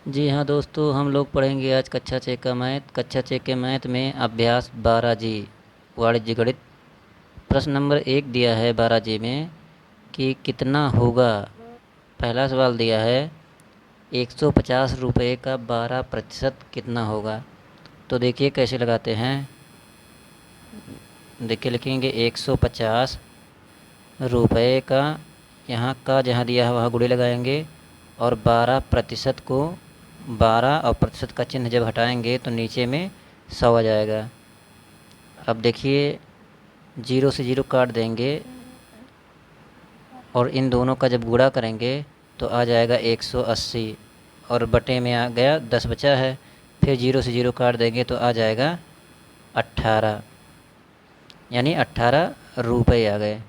जी हाँ दोस्तों, हम लोग पढ़ेंगे आज कक्षा 6 का मैथ। कक्षा 6 के मैथ में अभ्यास 12 जी वाणिज्य गणित। प्रश्न नंबर 1 दिया है 12 जी में कि कितना होगा। पहला सवाल दिया है 150 रुपये का 12% कितना होगा। तो देखिए कैसे लगाते हैं। देखिए लिखेंगे 150 रुपये का, यहाँ का जहाँ दिया है वहाँ गुणे लगाएंगे और 12% को 12 और प्रतिशत का चिन्ह जब हटाएंगे तो नीचे में 100 आ जाएगा। अब देखिए जीरो से जीरो काट देंगे और इन दोनों का जब गुणा करेंगे तो आ जाएगा 180 और बटे में आ गया 10 बचा है। फिर जीरो से जीरो काट देंगे तो आ जाएगा 18, यानी 18 रुपये आ गए।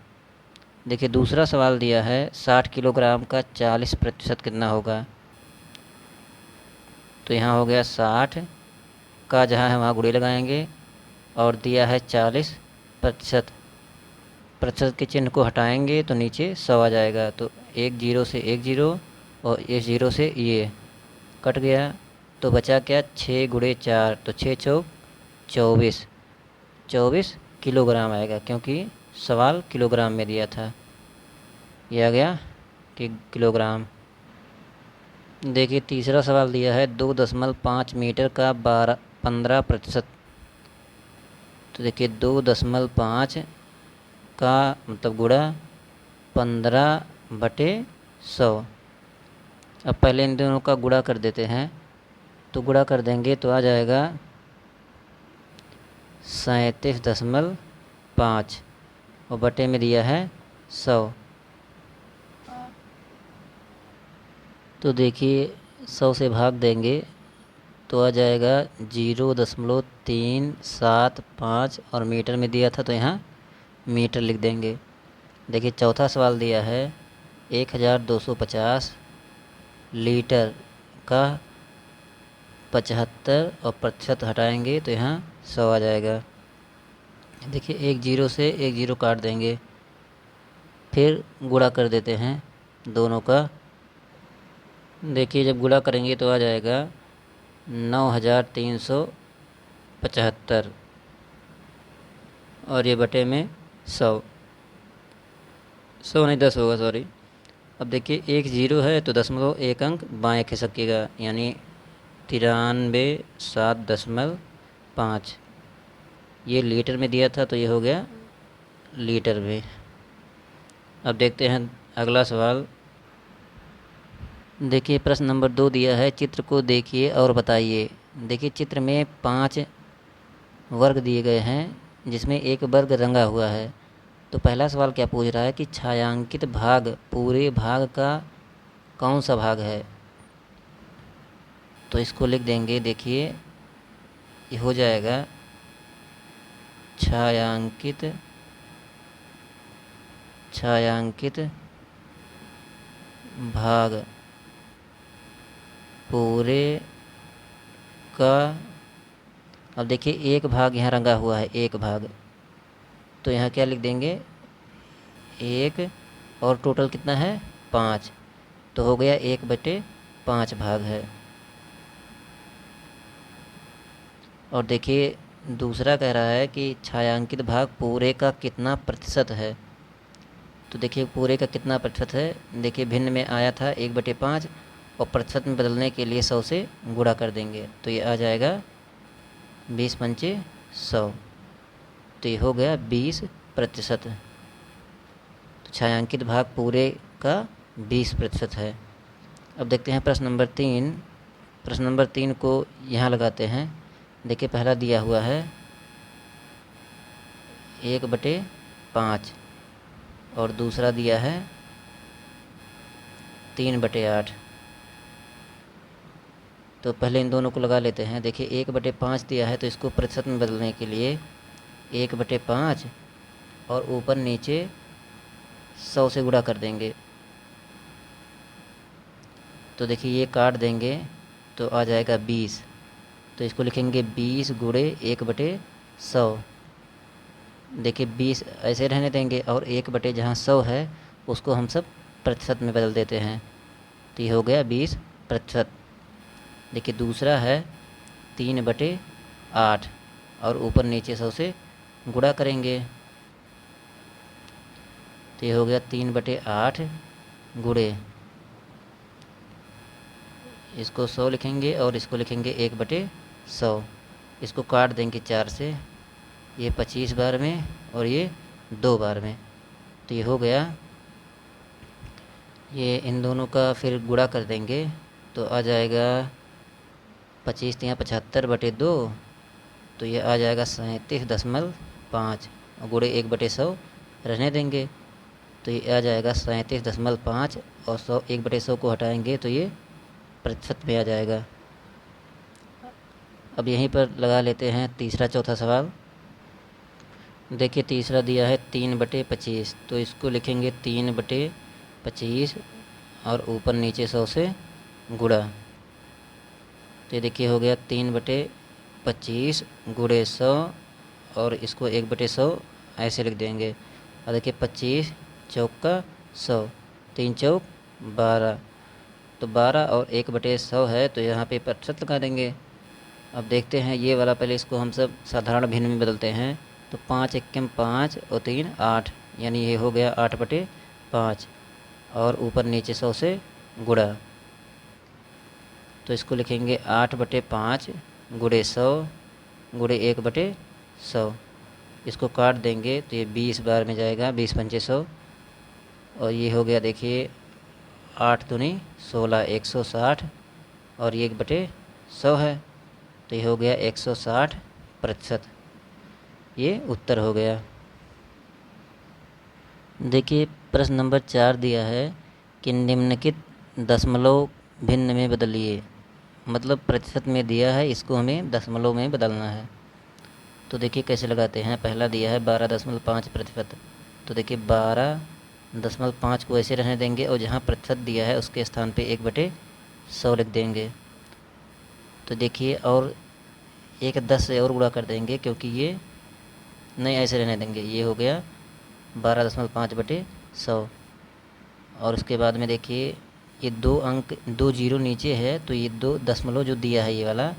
देखिए दूसरा सवाल दिया है 60 किलोग्राम का 40% कितना होगा। तो यहाँ हो गया 60 का जहाँ है वहाँ गुणे लगाएंगे और दिया है 40%। प्रतिशत के चिन्ह को हटाएंगे तो नीचे 100 आ जाएगा। तो एक जीरो से एक जीरो और इस जीरो से ये कट गया तो बचा क्या, 6 × 4 तो 6 × 4 = 24। 24 किलोग्राम आएगा क्योंकि सवाल किलोग्राम में दिया था। ये आ गया कि किलोग्राम। देखिए तीसरा सवाल दिया है 2.5 मीटर का 15%। तो देखिए 2.5 का मतलब गुणा 15/100। अब पहले इन दोनों का गुणा कर देते हैं। तो गुणा कर देंगे तो आ जाएगा 37.5 और बटे में दिया है 100। तो देखिए 100 से भाग देंगे तो आ जाएगा 0.375 और मीटर में दिया था तो यहाँ मीटर लिख देंगे। देखिए चौथा सवाल दिया है 1250 लीटर का 75 और प्रतिशत हटाएंगे तो यहाँ 100 आ जाएगा। देखिए एक जीरो से एक जीरो काट देंगे, फिर गुणा कर देते हैं दोनों का। देखिए जब गुणा करेंगे तो आ जाएगा 9375 और ये बटे में 100। 100 नहीं 10 होगा, सॉरी। अब देखिए एक जीरो है तो 1 अंक बाएं खिसकेगा, यानी 93.7.5। ये लीटर में दिया था तो ये हो गया लीटर में। अब देखते हैं अगला सवाल। देखिए प्रश्न नंबर 2 दिया है, चित्र को देखिए और बताइए। देखिए चित्र में 5 वर्ग दिए गए हैं जिसमें एक वर्ग रंगा हुआ है। तो पहला सवाल क्या पूछ रहा है कि छायांकित भाग पूरे भाग का कौन सा भाग है। तो इसको लिख देंगे। देखिए ये हो जाएगा छायांकित भाग पूरे का। अब देखिए एक भाग यहाँ रंगा हुआ है, एक भाग, तो यहाँ क्या लिख देंगे, एक और टोटल कितना है 5, तो हो गया 1/5 भाग है। और देखिए दूसरा कह रहा है कि छायांकित भाग पूरे का कितना प्रतिशत है। तो देखिए पूरे का कितना प्रतिशत है। देखिए भिन्न में आया था 1/5 और प्रतिशत में बदलने के लिए 100 से गुणा कर देंगे तो ये आ जाएगा 20 × 5 = 100। तो ये हो गया 20%। तो छायांकित भाग पूरे का 20% है। अब देखते हैं प्रश्न नंबर 3। प्रश्न नंबर 3 को यहाँ लगाते हैं। देखिए पहला दिया हुआ है 1/5 और दूसरा दिया है 3/8। तो पहले इन दोनों को लगा लेते हैं। देखिए 1/5 दिया है तो इसको प्रतिशत में बदलने के लिए 1/5 और ऊपर नीचे 100 से गुणा कर देंगे। तो देखिए ये काट देंगे तो आ जाएगा 20। तो इसको लिखेंगे 20 × 1/100। देखिए 20 ऐसे रहने देंगे और 1/ जहाँ 100 है उसको हम सब प्रतिशत में बदल देते हैं तो ये हो गया 20%। देखिए दूसरा है 3/8 और ऊपर नीचे 100 से गुणा करेंगे तो ये हो गया 3/8 गुणे, इसको 100 लिखेंगे और इसको लिखेंगे 1/100। इसको काट देंगे 4 से, ये 25 बार में और ये 2 बार में, तो ये हो गया। ये इन दोनों का फिर गुणा कर देंगे तो आ जाएगा 25 या 75/2, तो ये आ जाएगा 37.5 और गुणे 1/100 रहने देंगे तो ये आ जाएगा 37.5 और 1/100 को हटाएंगे तो ये प्रतिशत में आ जाएगा। अब यहीं पर लगा लेते हैं तीसरा चौथा सवाल। देखिए तीसरा दिया है 3/25, तो इसको लिखेंगे 3/25 और ऊपर नीचे 100 से गुणा, तो ये देखिए हो गया 3/25 गुणे 100 और इसको 1/100 ऐसे लिख देंगे। और देखिए 25 चौका 100, 3 चौक 12, तो 12 और 1/100 है तो यहाँ पे प्रतिशत लगा देंगे। अब देखते हैं ये वाला, पहले इसको हम सब साधारण भिन्न में बदलते हैं, तो 5 एकम 5 और 3 8, यानी ये हो गया 8/5 और ऊपर नीचे 100 से गुणा, तो इसको लिखेंगे 8/5 गुणे 100 गुणे 1/100। इसको काट देंगे तो ये 20 बार में जाएगा, 20 पंचे 100 और ये हो गया देखिए 8 दूनी 16, 160 और ये 1/100 है तो ये हो गया 160%। ये उत्तर हो गया। देखिए प्रश्न नंबर 4 दिया है कि निम्नलिखित दशमलव भिन्न में बदलिए, मतलब प्रतिशत में दिया है, इसको हमें दशमलव में बदलना है। तो देखिए कैसे लगाते हैं। पहला दिया है 12.5%, तो देखिए 12.5 को ऐसे रहने देंगे और जहाँ प्रतिशत दिया है उसके स्थान पे 1/100 लिख देंगे। तो देखिए और एक 10 से और गुणा कर देंगे क्योंकि ये नहीं ऐसे रहने देंगे, ये हो गया 12.5/100। और उसके बाद में देखिए ये 2 अंक 2 जीरो नीचे है तो ये 2 दशमलव जो दिया है ये वाला,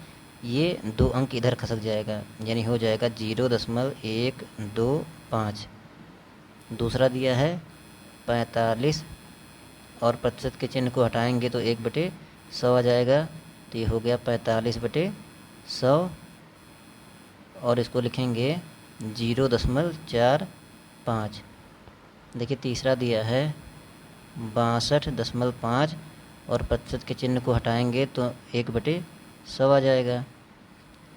ये 2 अंक इधर खसक जाएगा, यानी हो जाएगा 0.125। दूसरा दिया है 45 और प्रतिशत के चिन्ह को हटाएंगे तो 1/100 आ जाएगा, तो ये हो गया 45/100 और इसको लिखेंगे 0.45। देखिए तीसरा दिया है 62.5 और प्रतिशत के चिन्ह को हटाएंगे तो 1/100 आ जाएगा।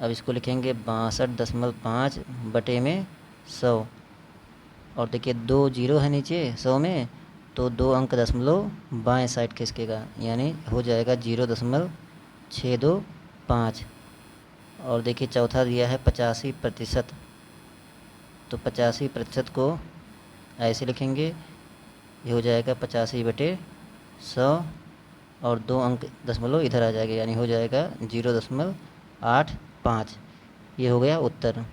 अब इसको लिखेंगे 62.5 बटे में 100 और देखिए 2 जीरो है नीचे 100 में, तो 2 अंक दशमलव बाएं साइड खिसकेगा, यानी हो जाएगा 0.625। और देखिए चौथा दिया है 85%, तो 85% को ऐसे लिखेंगे, ये हो जाएगा 85/100 और 2 अंक दशमलव इधर आ जाएगा, यानी हो जाएगा 0.85। ये हो गया उत्तर।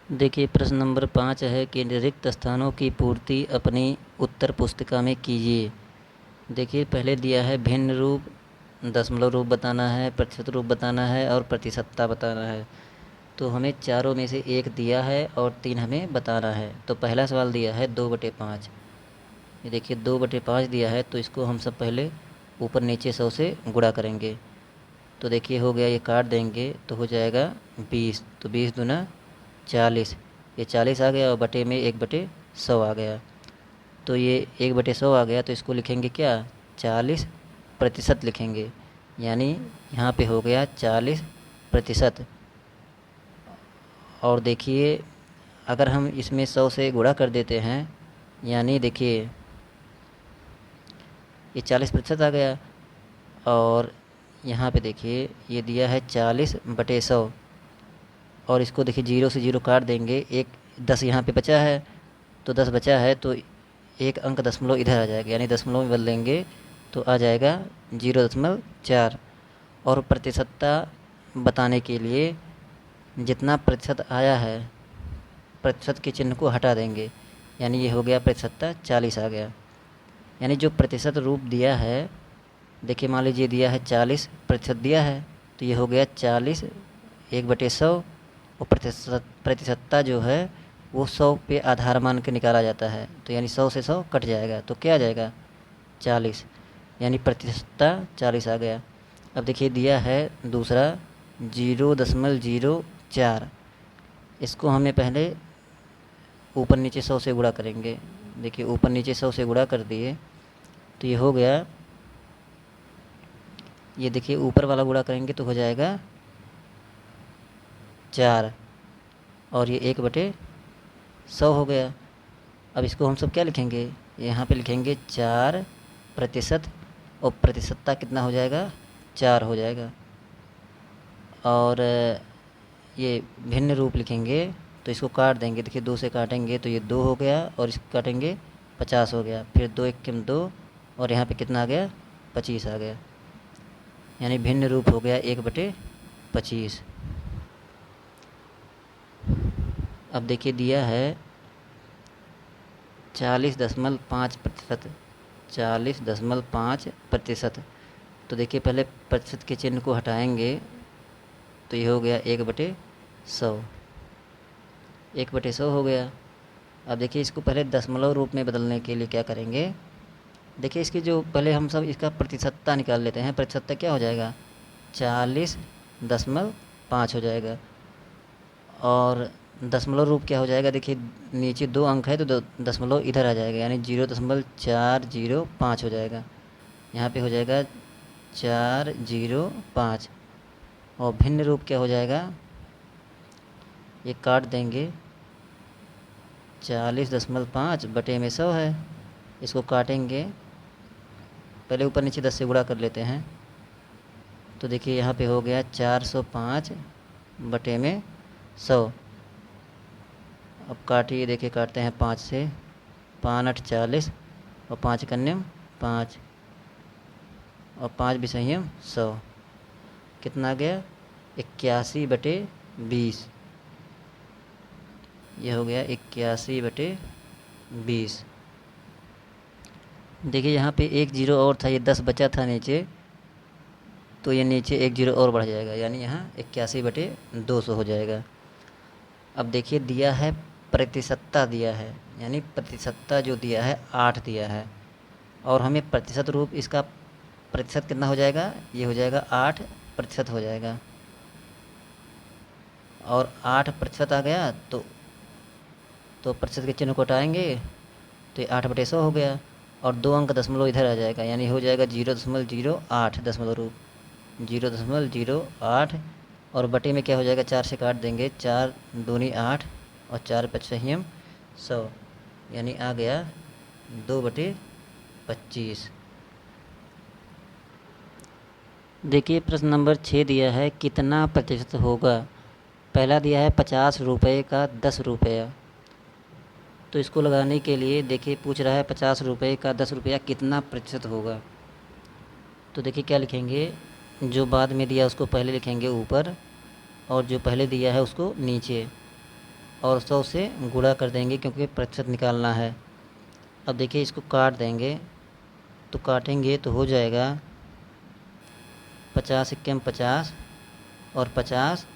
देखिए प्रश्न नंबर 5 है कि रिक्त स्थानों की पूर्ति अपनी उत्तर पुस्तिका में कीजिए। देखिए पहले दिया है भिन्न रूप, दशमलव रूप बताना है, प्रतिशत रूप बताना है और प्रतिशतता बताना है। तो हमें चारों में से एक दिया है और 3 हमें बताना है। तो पहला सवाल दिया है 2/5, ये देखिए 2/5 दिया है तो इसको हम सब पहले ऊपर नीचे 100 से गुणा करेंगे। तो देखिए हो गया, ये काट देंगे तो हो जाएगा 20, तो 20 दूना 40, ये 40 आ गया और बटे में 1/100 आ गया, तो ये 1/100 आ गया, तो इसको लिखेंगे क्या 40% लिखेंगे, यानी यहाँ पे हो गया 40%। और देखिए अगर हम इसमें 100 से गुणा कर देते हैं, यानी देखिए ये 40% आ गया और यहाँ पे देखिए ये दिया है 40/100 और इसको देखिए 0 से 0 काट देंगे, एक 10 यहाँ पे बचा है, तो 10 बचा है तो एक अंक दशमलव इधर आ जाएगा, यानी दशमलव में बदल देंगे तो आ जाएगा 0.4। और प्रतिशतता बताने के लिए जितना प्रतिशत आया है प्रतिशत के चिन्ह को हटा देंगे, यानी ये हो गया प्रतिशतता 40 आ गया। यानी जो प्रतिशत रूप दिया है देखिए मान लीजिए दिया है 40% दिया है, तो ये हो गया 40 1/100, और प्रतिशतता जो है वो 100 पे आधार मान के निकाला जाता है, तो यानी 100 से 100 कट जाएगा, तो क्या आ जाएगा 40, यानी प्रतिशतता 40 आ गया। अब देखिए दिया है दूसरा 0.04, इसको हमें पहले ऊपर नीचे 100 से गुणा करेंगे। देखिए ऊपर नीचे 100 से गुणा कर दिए तो ये हो गया, ये देखिए ऊपर वाला गुणा करेंगे तो हो जाएगा 4, और ये 1/100 हो गया। अब इसको हम सब क्या लिखेंगे, यहाँ पे लिखेंगे 4%, और प्रतिशतता कितना हो जाएगा 4 हो जाएगा। और ये भिन्न रूप लिखेंगे तो इसको काट देंगे, देखिए 2 से काटेंगे तो ये 2 हो गया, और इसको काटेंगे 50 हो गया, फिर 2 1 2, और यहाँ पे कितना आ गया 25 आ गया, यानी भिन्न रूप हो गया 1/25। अब देखिए दिया है 40.5%, 40.5%, तो देखिए पहले प्रतिशत के चिन्ह को हटाएंगे तो ये हो गया 1/100, 1/100 हो गया। अब देखिए इसको पहले दशमलव रूप में बदलने के लिए क्या करेंगे, देखिए इसकी जो पहले हम सब इसका प्रतिशतता निकाल लेते हैं। प्रतिशतता क्या हो जाएगा 40.5 हो जाएगा, और दशमलव रूप क्या हो जाएगा, देखिए नीचे 2 अंक है तो दशमलव इधर आ जाएगा, यानी 0.405 हो जाएगा, यहाँ पे हो जाएगा 405। और भिन्न रूप क्या हो जाएगा, ये काट देंगे, 40.5 बटे में 100 है, इसको काटेंगे, पहले ऊपर नीचे 10 से गुणा कर लेते हैं, तो देखिए यहाँ पे हो गया 405 बटे में 100। अब काटिए, देखिए काटते हैं 5 से, 5 8 40, और 5 कन्यम 5, और 5 विसंयम 100, कितना आ गया 81/20, ये हो गया 81/20। देखिए यहाँ पे 1 0 और था, ये 10 बचा था नीचे, तो ये नीचे 1 0 और बढ़ जाएगा, यानी यहाँ 81/200 हो जाएगा। अब देखिए दिया है प्रतिशतता दिया है, यानी प्रतिशतता जो दिया है 8 दिया है, और हमें प्रतिशत रूप इसका प्रतिशत कितना हो जाएगा, ये हो जाएगा 8% हो जाएगा, और 8% आ गया तो प्रतिशत के चिन्ह को हटाएंगे तो ये 8/100 हो गया, और 2 अंक दशमलव इधर आ जाएगा, यानी हो जाएगा 0.08 दशमलव रूप 0.08, और बटे में क्या हो जाएगा 4 से काट देंगे, 4 दूनी 8, और 4 पचहियम 100, यानी आ गया 2/25। देखिए प्रश्न नंबर 6 दिया है कितना प्रतिशत होगा। पहला दिया है 50 रुपये का 10 रुपया, तो इसको लगाने के लिए देखिए पूछ रहा है 50 रुपये का 10 रुपया कितना प्रतिशत होगा। तो देखिए क्या लिखेंगे, जो बाद में दिया उसको पहले लिखेंगे ऊपर, और जो पहले दिया है उसको नीचे, और 100 से गुणा कर देंगे क्योंकि प्रतिशत निकालना है। अब देखिए इसको काट देंगे, तो काटेंगे तो हो जाएगा 50 × 50, और 50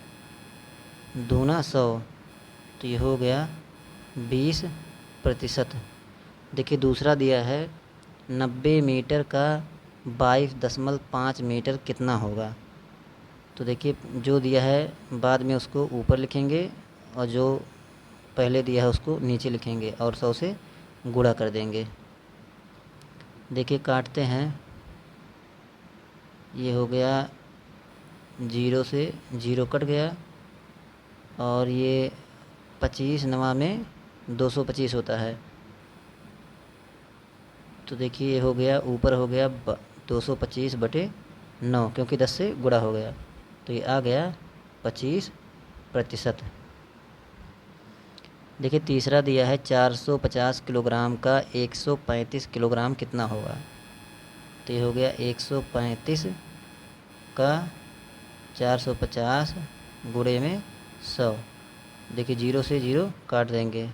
दूना 100, तो ये हो गया 20%। देखिए दूसरा दिया है 90 मीटर का 22.5 मीटर कितना होगा। तो देखिए जो दिया है बाद में उसको ऊपर लिखेंगे, और जो पहले दिया है उसको नीचे लिखेंगे, और 100 से गुणा कर देंगे। देखिए काटते हैं, ये हो गया 0 से 0 कट गया, और ये 25 9 में 225 होता है, तो देखिए ये हो गया ऊपर हो गया 225/9, क्योंकि 10 से गुणा हो गया, तो ये आ गया 25%। देखिए तीसरा दिया है 450 किलोग्राम का 135 किलोग्राम कितना होगा। तो ये हो गया 135 का 450 गुणे में 100, देखिए 0 से 0 काट देंगे,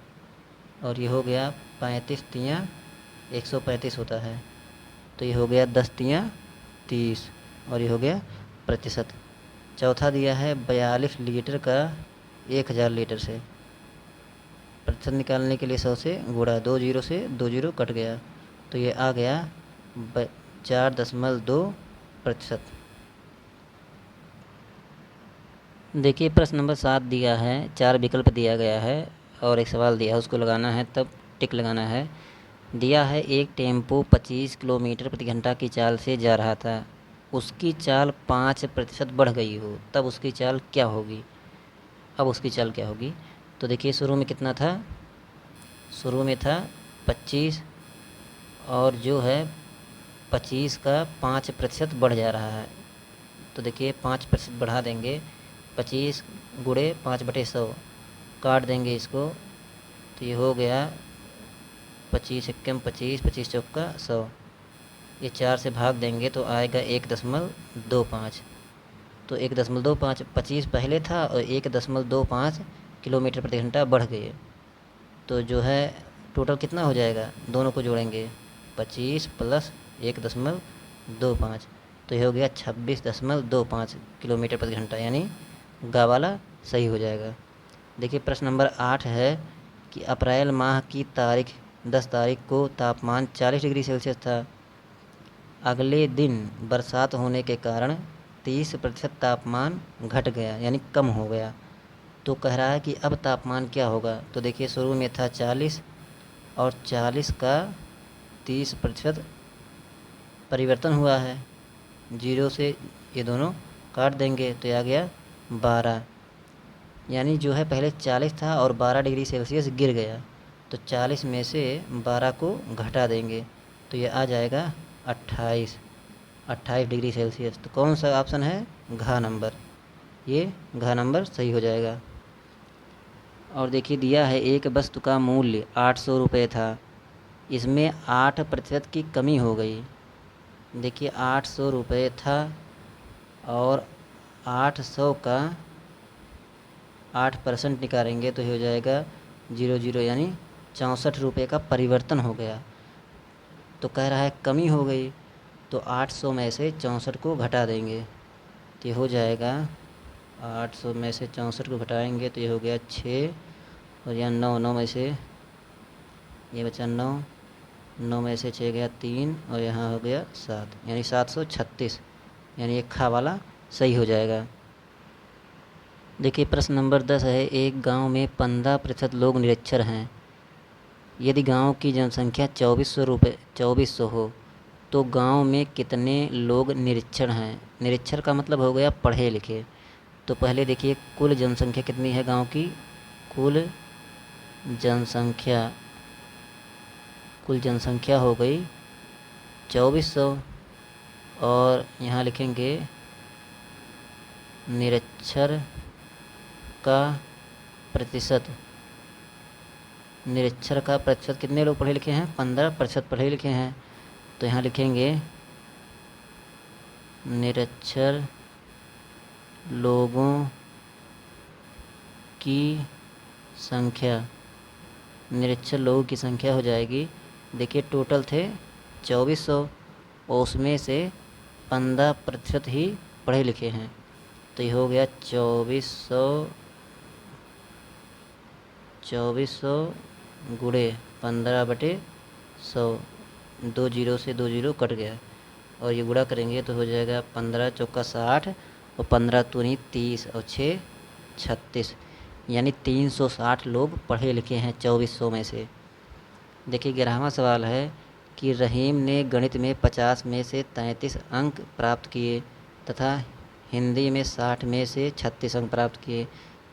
और ये हो गया 35 × 135 होता है, तो ये हो गया 10 × 30 और ये हो गया प्रतिशत। चौथा दिया है 42 लीटर का 1000 लीटर से। प्रतिशत निकालने के लिए 100 से गुणा, 2 जीरो से 2 जीरो कट गया, तो ये आ गया 4.2%। देखिए प्रश्न नंबर 7 दिया है, 4 विकल्प दिया गया है और एक सवाल दिया है, उसको लगाना है, तब टिक लगाना है। दिया है एक टेम्पो 25 किलोमीटर प्रति घंटा की चाल से जा रहा था, उसकी चाल 5% बढ़ गई हो, तब उसकी चाल क्या होगी। अब उसकी चाल क्या होगी, तो देखिए शुरू में कितना था, शुरू में था 25 और जो है 25 का 5% बढ़ जा रहा है, तो देखिए 5% बढ़ा देंगे, 25 गुणे 5/100 काट देंगे इसको, तो ये हो गया 25 एकम 25, 25 चौका 100, ये 4 से भाग देंगे तो आएगा 1.25। तो 1.25 25 पहले था और 1.25 किलोमीटर प्रति घंटा बढ़ गए, तो जो है टोटल कितना हो जाएगा, दोनों को जोड़ेंगे 25 प्लस 1.25, तो ये हो गया 26.25 किलोमीटर प्रति घंटा, यानी गा वाला सही हो जाएगा। देखिए प्रश्न नंबर 8 है कि अप्रैल माह की तारीख 10 तारीख को तापमान 40 डिग्री सेल्सियस था, अगले दिन बरसात होने के कारण 30% तापमान घट गया यानी कम हो गया, तो कह रहा है कि अब तापमान क्या होगा। तो देखिए शुरू में था 40 और 40 का 30% परिवर्तन हुआ है, जीरो से ये दोनों काट देंगे तो आ गया 12, यानी जो है पहले 40 था और 12 डिग्री सेल्सियस गिर गया, तो 40 में से 12 को घटा देंगे तो ये आ जाएगा 28 डिग्री सेल्सियस। तो कौन सा ऑप्शन है, घ नंबर, ये घ नंबर सही हो जाएगा। और देखिए दिया है एक वस्तु का मूल्य 800 रुपये था, इसमें 8% की कमी हो गई। देखिए 800 रुपये था और 800 का 8% निकालेंगे तो हो जाएगा 00, यानी 64 रुपये का परिवर्तन हो गया, तो कह रहा है कमी हो गई, तो 800 में से 64 को घटा देंगे तो ये हो जाएगा 800 में से 64 को घटाएंगे तो ये हो गया 6 और यहाँ 9 में से ये बचा 9 में से 6 गया 3 और यहाँ हो गया 7, यानी 736, यानी एक खा वाला सही हो जाएगा। देखिए प्रश्न नंबर 10 है, एक गांव में 15% लोग निरक्षर हैं, यदि गांव की जनसंख्या 2400 हो तो गांव में कितने लोग निरक्षर हैं। निरक्षर का मतलब हो गया पढ़े लिखे। तो पहले देखिए कुल जनसंख्या कितनी है गांव की, कुल जनसंख्या हो गई 2400 और यहाँ लिखेंगे निरक्षर का प्रतिशत, निरक्षर का प्रतिशत कितने लोग पढ़े लिखे हैं, 15% पढ़े लिखे हैं, तो यहाँ लिखेंगे निरक्षर लोगों की संख्या, निरक्षर लोगों की संख्या हो जाएगी, देखिए टोटल थे 2400 और उसमें से 15% ही पढ़े लिखे हैं, तो ये हो गया 2400 गुणे 15/100, 2 जीरो से 2 जीरो कट गया और ये गुणा करेंगे तो हो जाएगा 15 चौका 60 और 15 दूनी 30 और 6 36, यानी 360 लोग पढ़े लिखे हैं 2400 में से। देखिए 11वां सवाल है कि रहीम ने गणित में 50 में से 33 अंक प्राप्त किए तथा हिंदी में 60 में से 36 अंक प्राप्त किए,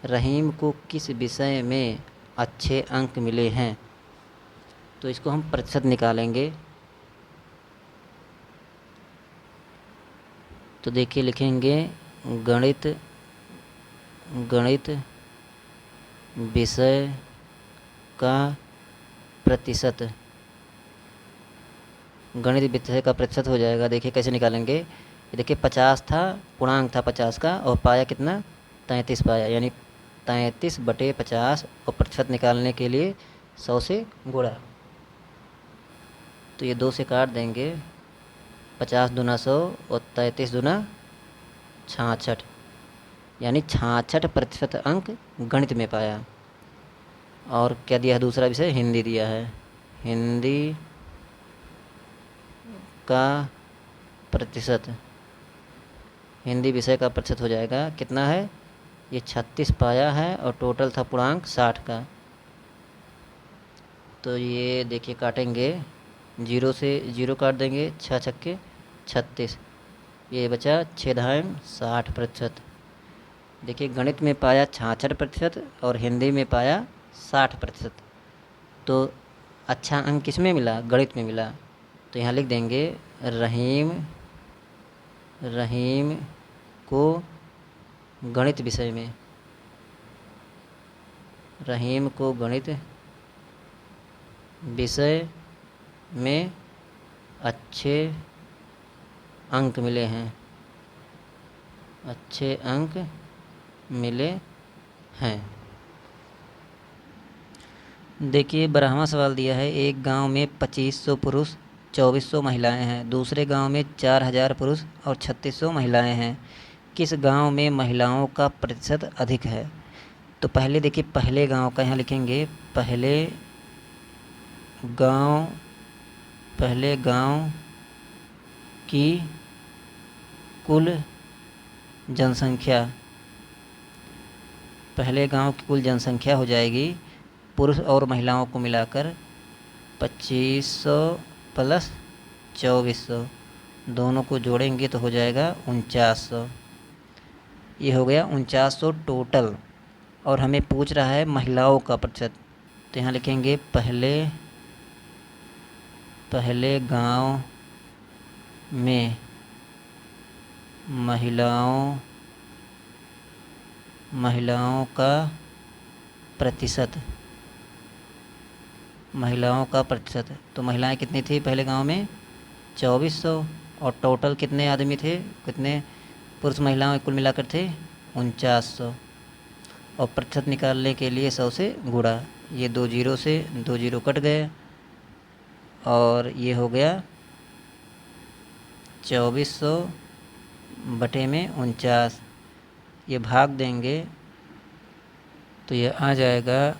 रहीम को किस विषय में अच्छे अंक मिले हैं। तो इसको हम प्रतिशत निकालेंगे, तो देखिए लिखेंगे गणित विषय का प्रतिशत, गणित विषय का प्रतिशत हो जाएगा, देखिए कैसे निकालेंगे, ये देखिए 50 था, पूर्णांक था 50 का और पाया कितना 33 पाया, यानी 33/50 और प्रतिशत निकालने के लिए 100 से गुणा, तो ये 2 से काट देंगे 50 दूना 100 और 33 दूना 66, यानी 66% अंक गणित में पाया। और क्या दिया है दूसरा विषय? हिंदी दिया है। हिंदी का प्रतिशत, हिंदी विषय का प्रतिशत हो जाएगा कितना है? ये 36 पाया है और टोटल था पूर्णांक 60 का। तो ये देखिए काटेंगे, 0 से 0 काट देंगे, 6 छक्के 36, ये बचा 6.60%। देखिए गणित में पाया 66% और हिंदी में पाया 60%। तो अच्छा अंक किस में मिला? गणित में मिला। तो यहाँ लिख देंगे रहीम को गणित विषय में, रहीम को गणित विषय में अच्छे अंक मिले हैं, अच्छे अंक मिले हैं। देखिए 12वां सवाल दिया है, एक गांव में 2500 पुरुष 2400 महिलाएं हैं, दूसरे गांव में 4000 पुरुष और 3600 महिलाएं हैं। किस गांव में महिलाओं का प्रतिशत अधिक है? तो पहले देखिए पहले गांव का यहाँ लिखेंगे, पहले गांव की कुल जनसंख्या, पहले गांव की कुल जनसंख्या हो जाएगी पुरुष और महिलाओं को मिलाकर 2500 प्लस 2400, दोनों को जोड़ेंगे तो हो जाएगा 4900। ये हो गया 4900 टोटल। और हमें पूछ रहा है महिलाओं का प्रतिशत, तो यहाँ लिखेंगे पहले गांव में महिलाओं का प्रतिशत, महिलाओं का प्रतिशत। तो महिलाएं कितनी थी पहले गांव में? 2400। और टोटल कितने आदमी थे, कितने पुरुष महिलाओं कुल मिलाकर थे? 4900। और प्रतिशत निकालने के लिए 100 से गुणा, ये 2 जीरो से 2 जीरो कट गए और ये हो गया 2400 बटे में 49, ये भाग देंगे तो ये आ जाएगा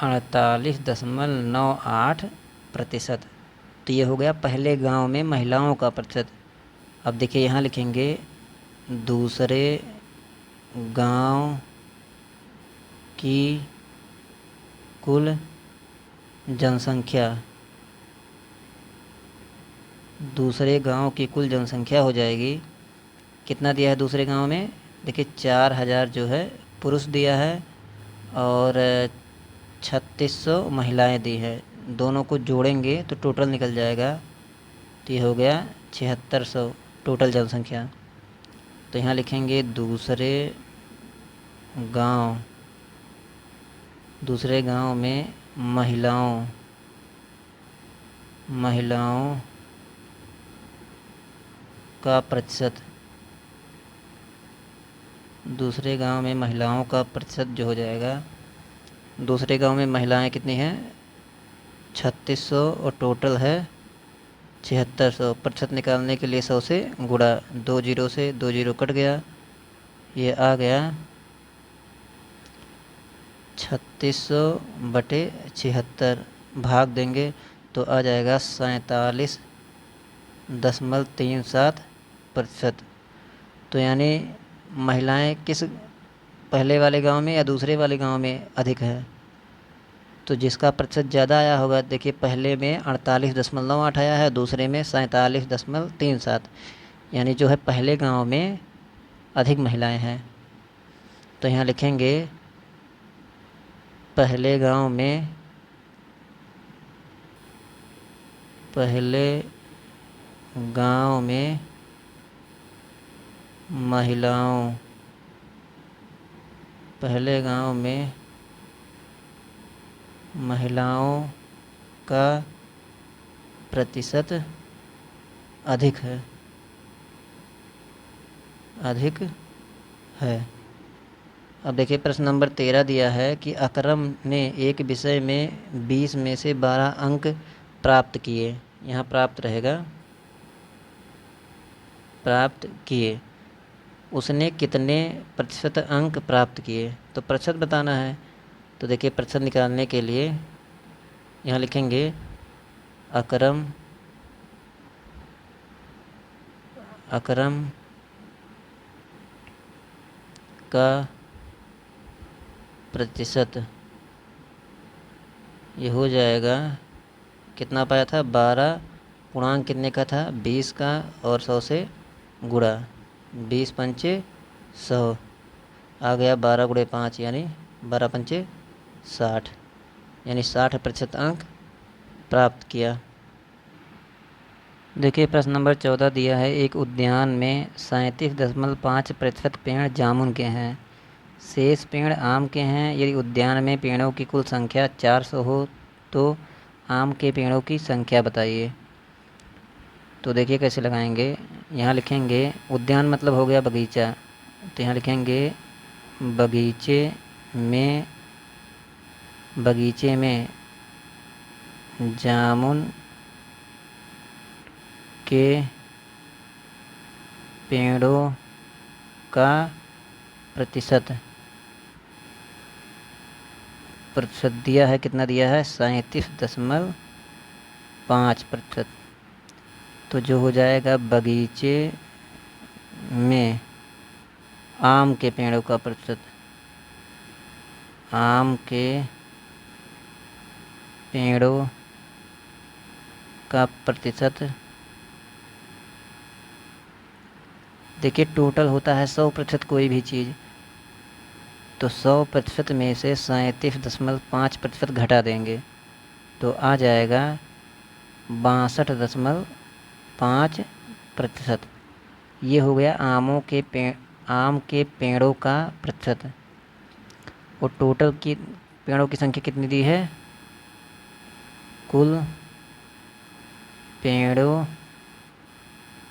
48.98%। तो ये हो गया पहले गांव में महिलाओं का प्रतिशत। अब देखिए यहाँ लिखेंगे दूसरे गांव की कुल जनसंख्या, दूसरे गांव की कुल जनसंख्या हो जाएगी, कितना दिया है दूसरे गांव में? देखिए 4000 जो है पुरुष दिया है और 3600 महिलाएं दी है, दोनों को जोड़ेंगे तो टोटल निकल जाएगा। तो ये हो गया 7600 टोटल जनसंख्या। तो यहाँ लिखेंगे दूसरे गांव में महिलाओं का प्रतिशत, दूसरे गांव में महिलाओं का प्रतिशत जो हो जाएगा, दूसरे गांव में महिलाएं कितनी हैं? 3600 और टोटल है 7600। प्रतिशत निकालने के लिए 100 से गुणा, 2 जीरो से 2 जीरो कट गया, ये आ गया 3600 बटे 76, भाग देंगे तो आ जाएगा 47.37%। तो यानी महिलाएं किस पहले वाले गांव में या दूसरे वाले गांव में अधिक है? तो जिसका प्रतिशत ज़्यादा आया होगा, देखिए पहले में 48.8 आया है, दूसरे में 47.37, यानी जो है पहले गांव में अधिक महिलाएं हैं। तो यहाँ लिखेंगे पहले गांव में महिलाओं का प्रतिशत अधिक है। अब देखिए प्रश्न नंबर 13 दिया है कि अकरम ने एक विषय में 20 में से 12 अंक प्राप्त किए, यहाँ प्राप्त रहेगा प्राप्त किए, उसने कितने प्रतिशत अंक प्राप्त किए, तो प्रतिशत बताना है। तो देखिए प्रतिशत निकालने के लिए यहाँ लिखेंगे अकरम का प्रतिशत, ये हो जाएगा, कितना पाया था 12 पूर्णांक कितने का था 20 का, और 100 से गुणा, 20 पंचे 100 आ गया, 12 गुणे 5 यानी 12 पंचे 60, यानी 60% अंक प्राप्त किया। देखिए प्रश्न नंबर 14 दिया है, एक उद्यान में 37.5% पेड़ जामुन के हैं, शेष पेड़ आम के हैं। यदि उद्यान में पेड़ों की कुल संख्या 400 हो तो आम के पेड़ों की संख्या बताइए। तो देखिए कैसे लगाएंगे, यहाँ लिखेंगे उद्यान मतलब हो गया बगीचा, तो यहाँ लिखेंगे बगीचे में जामुन के पेड़ों का प्रतिशत दिया है, कितना दिया है 37.5%। तो जो हो जाएगा बगीचे में आम के पेड़ों का प्रतिशत, आम के पेड़ों का प्रतिशत, देखिए टोटल होता है 100% कोई भी चीज़, तो 100% में से 37.5% घटा देंगे तो आ जाएगा 62.5%। ये हो गया आम के पेड़ों का प्रतिशत। और टोटल की पेड़ों की संख्या कितनी दी है, कुल पेड़ों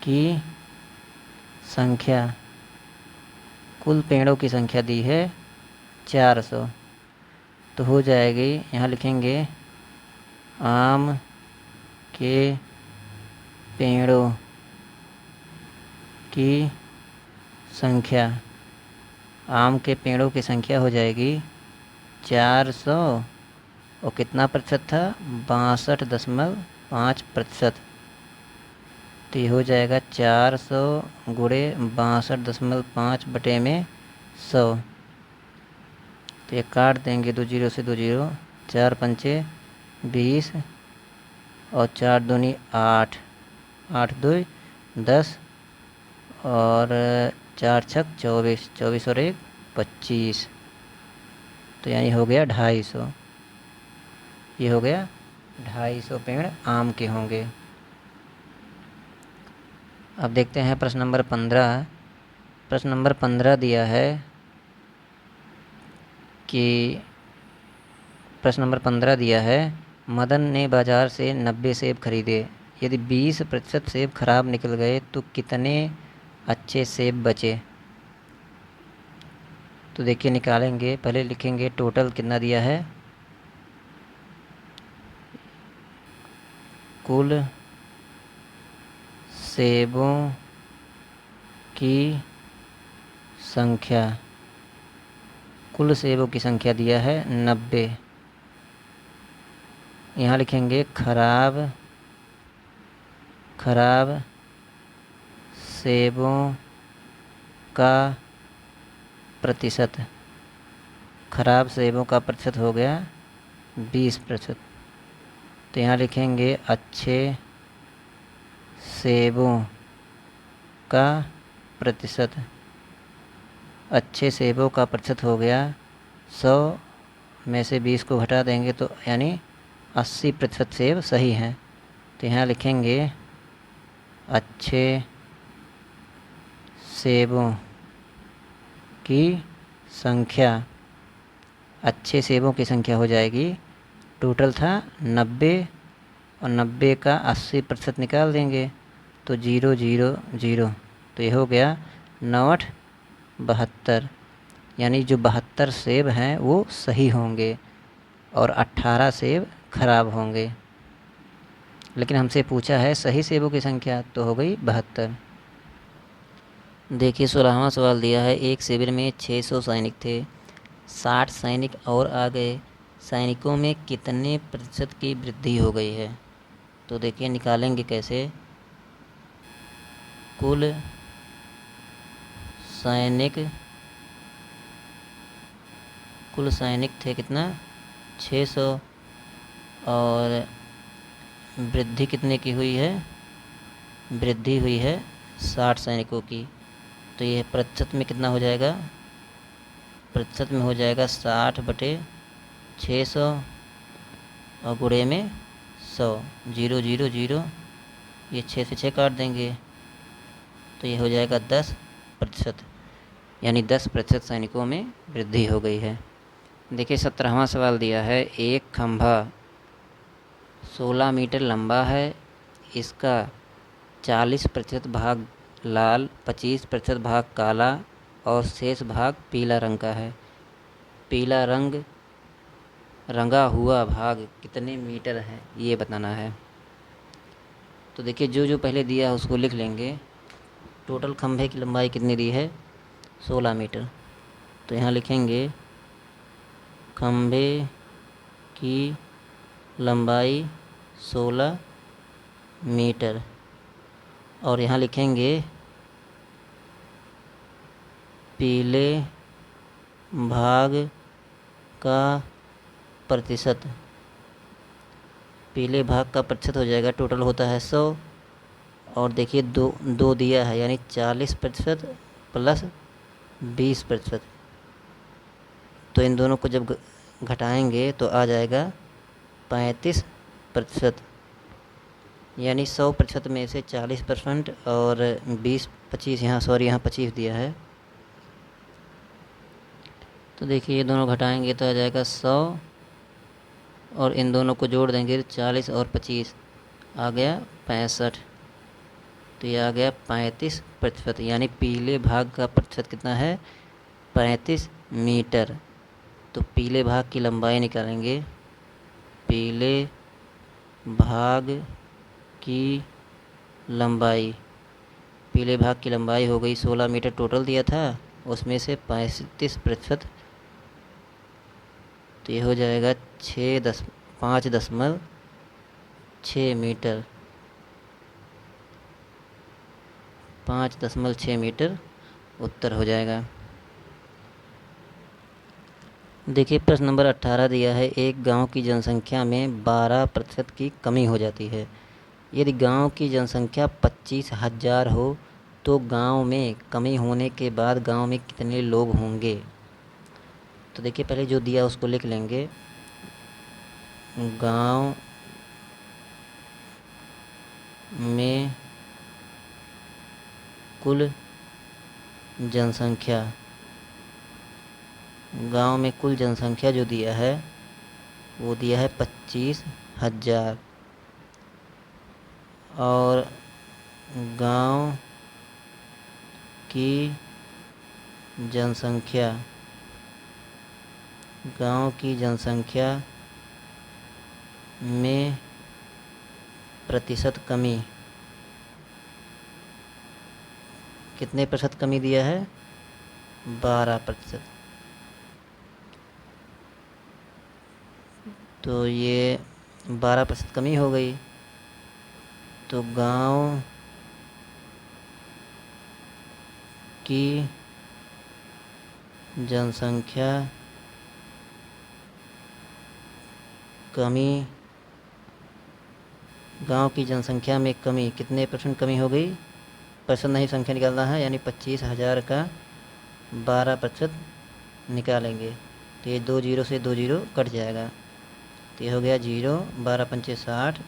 की संख्या, कुल पेड़ों की संख्या दी है 400। तो हो जाएगी, यहाँ लिखेंगे आम के पेड़ों की संख्या, आम के पेड़ों की संख्या हो जाएगी 400, और कितना प्रतिशत था 62.5%। तो ये हो जाएगा 400 गुणे 62.5/100। तो ये काट देंगे 2 जीरो से 2 जीरो, 4 पंचे 20 और 4 दूनी 8, 8 2 10 और 4 छक 24, 24 और 1 25। तो यानी हो गया 250, ये हो गया 250 पेड़ आम के होंगे। अब देखते हैं प्रश्न नंबर 15। प्रश्न नंबर 15 दिया है कि प्रश्न नंबर 15 दिया है, मदन ने बाज़ार से 90 सेब खरीदे, यदि 20% सेब खराब निकल गए तो कितने अच्छे सेब बचे। तो देखिए निकालेंगे, पहले लिखेंगे टोटल कितना दिया है, कुल सेबों की संख्या, कुल सेबों की संख्या दिया है 90। यहाँ लिखेंगे खराब सेबों का प्रतिशत, खराब सेबों का प्रतिशत हो गया 20%। तो यहाँ लिखेंगे अच्छे सेबों का प्रतिशत, अच्छे सेबों का प्रतिशत हो गया 100 में से 20 को घटा देंगे तो यानी 80% सेब सही हैं। तो यहाँ लिखेंगे अच्छे सेबों की संख्या, अच्छे सेबों की संख्या हो जाएगी, टोटल था 90 और 90 का 80% निकाल देंगे तो 0 0 0, तो ये हो गया 9 8 72, यानी जो 72 सेब हैं वो सही होंगे और 18 सेब खराब होंगे। लेकिन हमसे पूछा है सही सेबों की संख्या, तो हो गई 72। देखिए 16वां सवाल दिया है, एक शिविर में 600 सैनिक थे, 60 सैनिक और आ गए, सैनिकों में कितने प्रतिशत की वृद्धि हो गई है। तो देखिए निकालेंगे कैसे। कुल सैनिक थे कितना, 600, और वृद्धि कितने की हुई है, वृद्धि हुई है 60 सैनिकों की। तो ये प्रतिशत में कितना हो जाएगा, प्रतिशत में हो जाएगा 60/600 और गुणे में 100, 000, ये 6 से 6 काट देंगे, तो ये हो जाएगा 10%, यानी 10% सैनिकों में वृद्धि हो गई है। देखिए 17वां सवाल दिया है, एक खंभा 16 मीटर लंबा है, इसका 40% भाग लाल, 25% भाग काला और शेष भाग पीला रंग का है। पीला रंग रंगा हुआ भाग कितने मीटर है, ये बताना है। तो देखिए जो जो पहले दिया है उसको लिख लेंगे। टोटल खंभे की लंबाई कितनी दी है, 16 मीटर। तो यहाँ लिखेंगे खंभे की लंबाई 16 मीटर, और यहाँ लिखेंगे पीले भाग का प्रतिशत। पीले भाग का प्रतिशत हो जाएगा, टोटल होता है 100, और देखिए दो दो दिया है, यानी 40% प्लस 20%। तो इन दोनों को जब घटाएंगे तो आ जाएगा 35%, यानी 100% में से 40% और 25 यहाँ, सॉरी यहाँ 25 दिया है। तो देखिए ये दोनों घटाएंगे तो आ जाएगा 100, और इन दोनों को जोड़ देंगे 40 और 25 आ गया 65। तो ये आ गया 35%, यानी पीले भाग का प्रतिशत कितना है, 35 मीटर। तो पीले भाग की लंबाई निकालेंगे। पीले भाग की लंबाई, पीले भाग की लंबाई हो गई 16 मीटर टोटल दिया था, उसमें से 35%, तो ये हो जाएगा 5.6 मीटर, 5.6 मीटर उत्तर हो जाएगा। देखिए प्रश्न नंबर 18 दिया है, एक गांव की जनसंख्या में 12% की कमी हो जाती है। यदि गांव की जनसंख्या 25,000 हो तो गांव में कमी होने के बाद गांव में कितने लोग होंगे। तो देखिए पहले जो दिया उसको लिख लेंगे। गांव में कुल जनसंख्या, गांव में कुल जनसंख्या जो दिया है वो दिया है 25,000, और गांव की जनसंख्या, गांव की जनसंख्या में प्रतिशत कमी, कितने प्रतिशत कमी दिया है, 12%। तो ये 12% कमी हो गई, तो गांव की जनसंख्या कमी, गांव की जनसंख्या में कमी कितने % कमी हो गई, परसेंट नहीं संख्या निकालना है, यानी 25,000 का 12% निकालेंगे। तो ये 2 जीरो से 2 जीरो कट जाएगा, तो ये हो गया 0, 12 पंचे 60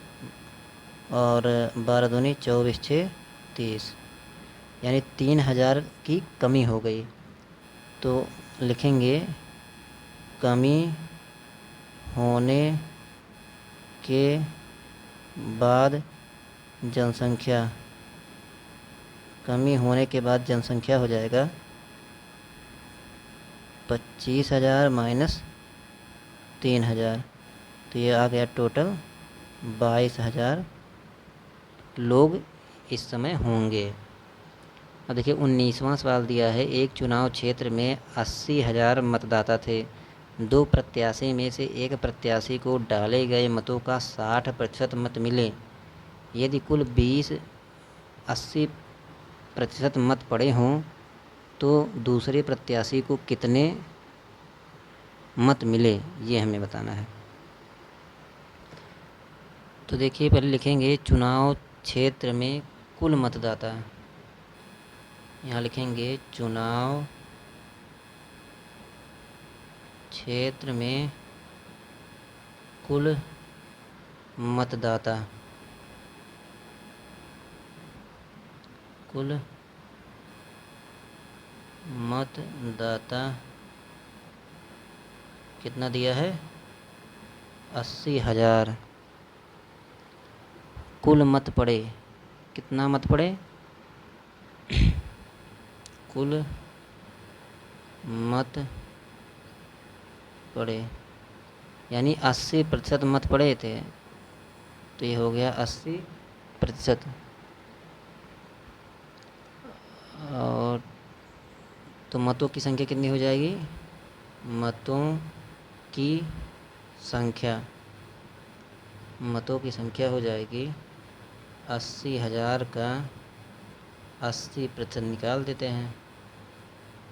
और 12 दूनी 24 6 30, यानी 3,000 की कमी हो गई। तो लिखेंगे कमी होने के बाद जनसंख्या, कमी होने के बाद जनसंख्या हो जाएगा 25,000 माइनस 3,000, तो ये आ गया टोटल 22,000 लोग इस समय होंगे। अब देखिए 19वां सवाल दिया है, एक चुनाव क्षेत्र में 80,000 मतदाता थे। दो प्रत्याशी में से एक प्रत्याशी को डाले गए मतों का 60% मत मिले। यदि कुल 80% मत पड़े हों तो दूसरे प्रत्याशी को कितने मत मिले, ये हमें बताना है। तो देखिए पहले लिखेंगे चुनाव क्षेत्र में कुल मतदाता। यहाँ लिखेंगे चुनाव क्षेत्र में कुल मतदाता, कुल मतदाता कितना दिया है? 80,000। कुल मत पड़े, कितना मत पड़े? कुल मत पड़े यानी 80% मत पड़े थे, तो ये हो गया 80%। और तो मतों की संख्या कितनी हो जाएगी? मतों की संख्या, मतों की संख्या हो जाएगी 80,000 का 80% निकाल देते हैं,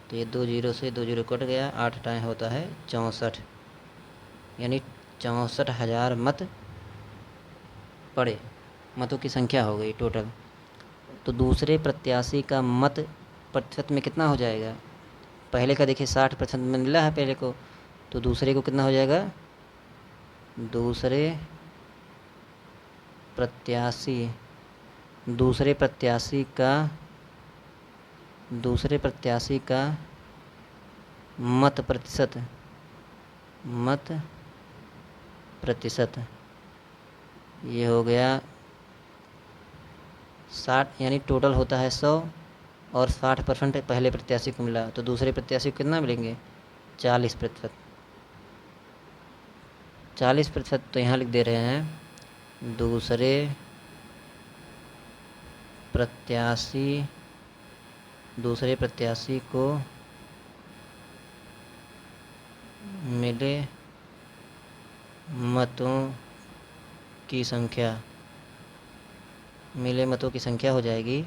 तो ये 2 जीरो से 2 जीरो कट गया, 8 टाइम होता है 64, यानी 64,000 मत पड़े, मतों की संख्या हो गई टोटल। तो दूसरे प्रत्याशी का मत प्रतिशत में कितना हो जाएगा? पहले का देखिए 60% में मिला है पहले को, तो दूसरे को कितना हो जाएगा? दूसरे प्रत्याशी का मत प्रतिशत ये हो गया 60, यानी टोटल होता है 100 और 60% पहले प्रत्याशी को मिला, तो दूसरे प्रत्याशी को कितना मिलेंगे? 40%। 40%, तो यहाँ लिख दे रहे हैं दूसरे प्रत्याशी को मिले मतों की संख्या हो जाएगी।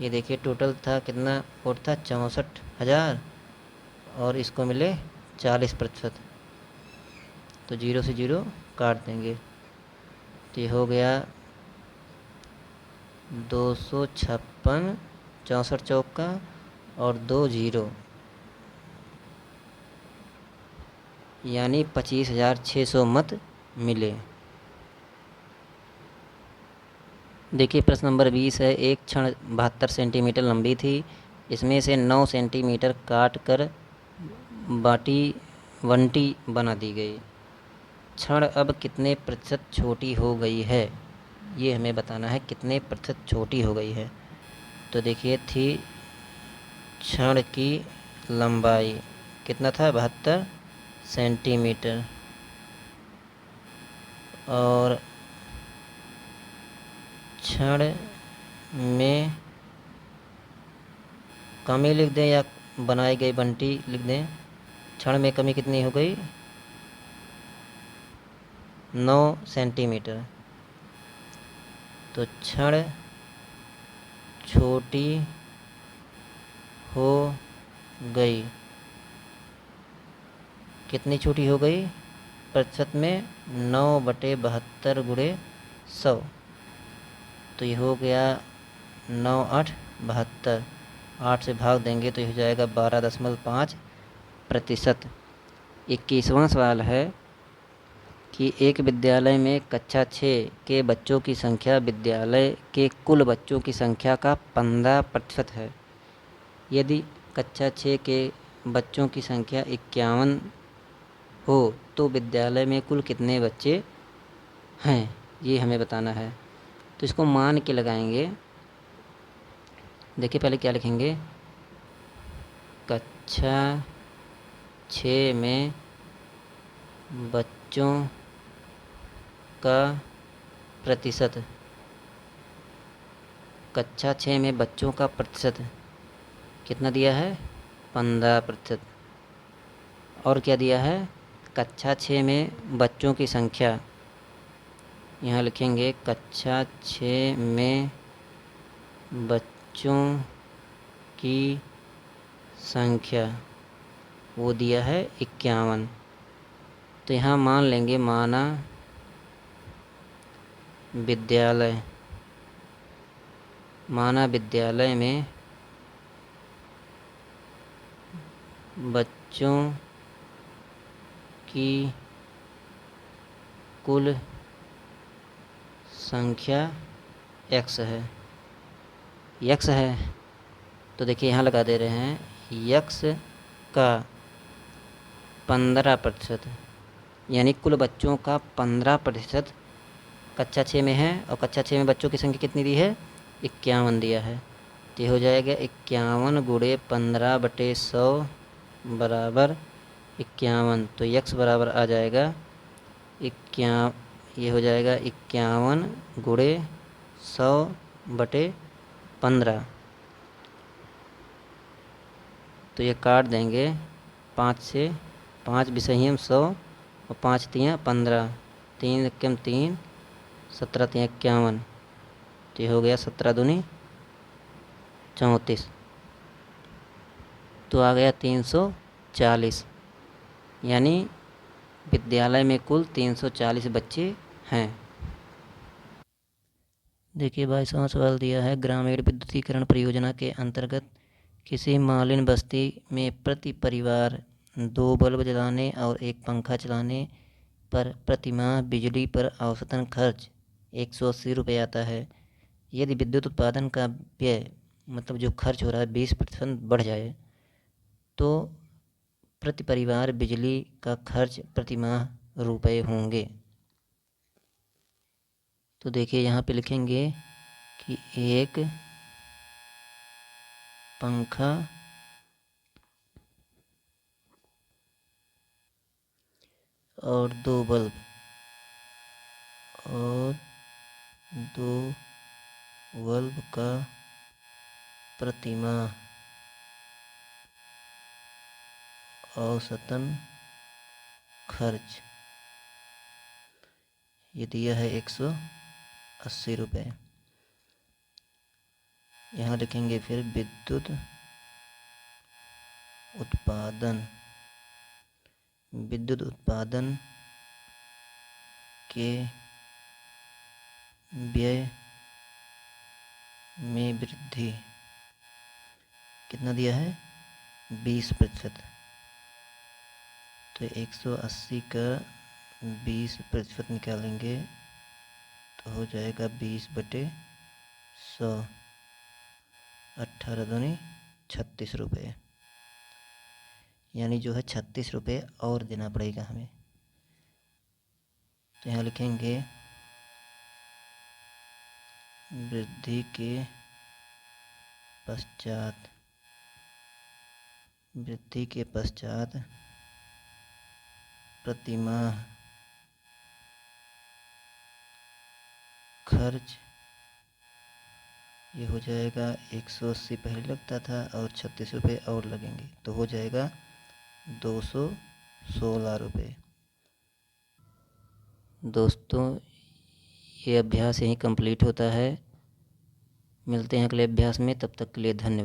ये देखिए टोटल था कितना वोट था? 64,000 और इसको मिले 40%, तो 0 से 0 काट देंगे, तो ये हो गया 256, 64 चौका और 2 जीरो, यानी 25,600 मत मिले। देखिए प्रश्न नंबर 20 है, एक क्षण 72 सेंटीमीटर लंबी थी, इसमें से 9 सेंटीमीटर काट कर वंटी बना दी गई। क्षण अब कितने प्रतिशत छोटी हो गई है, ये हमें बताना है, कितने प्रतिशत छोटी हो गई है। तो देखिए थी क्षण की लंबाई कितना था? 72 सेंटीमीटर, और क्षण में कमी लिख दें या बनाई गई बंटी लिख दें? क्षण में कमी कितनी हो गई? 9 सेंटीमीटर, तो क्षण छोटी हो गई, कितनी छोटी हो गई प्रतिशत में? 9/72 गुणे 100, तो ये हो गया 9 8 72, 8 से भाग देंगे तो ये हो जाएगा 12.5%। 21वां सवाल है कि एक विद्यालय में कक्षा 6 के बच्चों की संख्या विद्यालय के कुल बच्चों की संख्या का 15% है। यदि कक्षा 6 के बच्चों की संख्या 51 हो तो विद्यालय में कुल कितने बच्चे हैं, ये हमें बताना है। तो इसको मान के लगाएंगे। देखिए पहले क्या लिखेंगे? कक्षा 6 में बच्चों का प्रतिशत कक्षा 6 में बच्चों का प्रतिशत कितना दिया है? 15%। और क्या दिया है? कक्षा 6 में बच्चों की संख्या, यहाँ लिखेंगे कक्षा 6 में बच्चों की संख्या, वो दिया है 51। तो यहाँ मान लेंगे माना विद्यालय, माना विद्यालय में बच्चों की कुल संख्या x है, x है। तो देखिए यहाँ लगा दे रहे हैं x का 15%, यानी कुल बच्चों का 15% कक्षा 6 में है, और कक्षा 6 में बच्चों की संख्या कितनी दी है? 51 दिया है। तो ये हो जाएगा 51 गुणे 15/100 बराबर 51। तो x बराबर आ जाएगा 51, ये हो जाएगा 51 गुणे 100/15। तो ये काट देंगे 5 से, 5 बिसहियम 100 और 5 तियाँ 15, 3 एकम 3, 17 तियाँ 51। तो ये हो गया 17 दूनी 34। तो आ गया 340, यानी विद्यालय में कुल 340 बच्चे हैं। देखिए 22वां सवाल दिया है, ग्रामीण विद्युतीकरण परियोजना के अंतर्गत किसी मालिन बस्ती में प्रति परिवार 2 बल्ब जलाने और 1 पंखा चलाने पर प्रतिमाह बिजली पर औसतन खर्च 180 रुपये आता है। यदि विद्युत उत्पादन का व्यय, मतलब जो खर्च हो रहा है, 20% बढ़ जाए तो प्रति परिवार बिजली का खर्च प्रतिमाह रुपये होंगे। तो देखिए यहाँ पे लिखेंगे कि 1 पंखा और 2 बल्ब और 2 बल्ब का प्रतिमाह औसतन खर्च ये दिया है 180 रुपये। यहाँ लिखेंगे फिर विद्युत उत्पादन, विद्युत उत्पादन के व्यय में वृद्धि कितना दिया है? 20%। तो 180 का 20% निकालेंगे तो हो जाएगा 20/100, 18 दूनी 36 रुपये, यानी जो है 36 रुपये और देना पड़ेगा हमें। तो यहाँ लिखेंगे वृद्धि के पश्चात, वृद्धि के पश्चात प्रतिमाह खर्च ये हो जाएगा 180 पहले लगता था और 36 रुपये और लगेंगे, तो हो जाएगा 216 रुपये। दोस्तों ये अभ्यास यहीं कंप्लीट होता है। मिलते हैं अगले अभ्यास में, तब तक के लिए धन्यवाद।